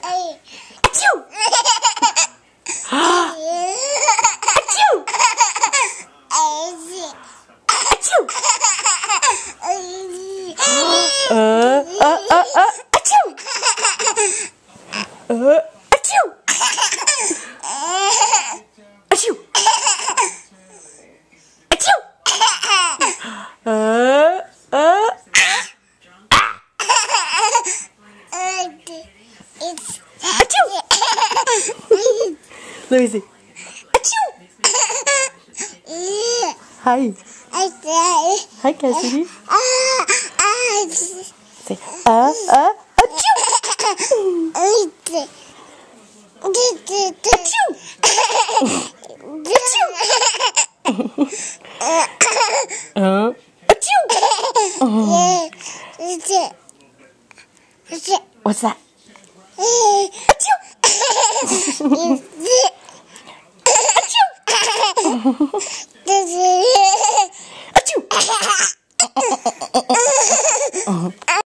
Achoo! Achoo! Achoo! Achoo! Achoo! Achoo! Achoo! Achoo! Let me see. Achoo! Hi. Hi, Cassidy. Say, achoo! What's that? Achoo!